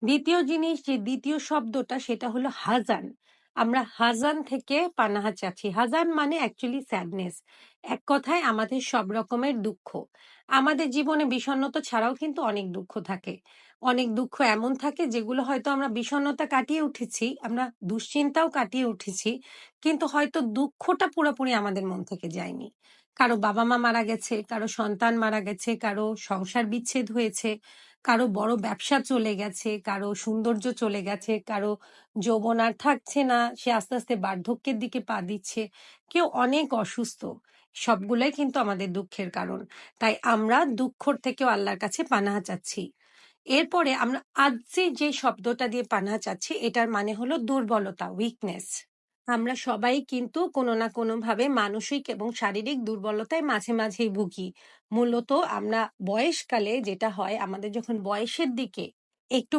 দ্বিতীয় জিনিস যে দ্বিতীয় শব্দটা সেটা হলো হাজান। আমরা হাজান থেকে পানাহা চাচ্ছি। হাজান মানে অ্যাকচুয়ালি স্যাডনেস। এক কথায় আমাদের সব রকমের দুঃখ। আমাদের জীবনে বিষণ্ণতা ছাড়াও কিন্তু অনেক দুঃখ থাকে। অনেক দুঃখ এমন থাকে যেগুলো হয়তো আমরা বিষণ্ণতা কাটিয়ে উঠেছি, আমরা দুশ্চিন্তাও কাটিয়ে উঠেছি। কিন্তু হয়তো দুঃখটা পুরোপুরি আমাদের মন থেকে যায়নি। কারো বাবা-মা মারা গেছে, কারো সন্তান মারা গেছে, কারো সংসার বিচ্ছেদ হয়েছে, কারো বড় ব্যবসা চলে গেছে, কারো সৌন্দর্য চলে গেছে, কারো যৌবন আর থাকছে না, সে আস্তে আস্তে বার্ধক্যের দিকে পা দিচ্ছে, কেউ অনেক অসুস্থ। সবগুলাই কিন্তু আমাদের দুঃখের কারণ। তাই আমরা দুঃখর থেকেও আল্লাহর কাছে পানাহা চাচ্ছি। এরপরে আমরা আজ যে শব্দটা দিয়ে পানাহা চাচ্ছি এটার মানে হলো দুর্বলতা, উইকনেস। আমরা সবাই কিন্তু কোনো না কোনোভাবে মানসিক এবং শারীরিক দুর্বলতায় মাঝে মাঝেই ভুগি। মূলত আমরা বয়সকালে যেটা হয়, আমাদের যখন বয়সের দিকে একটু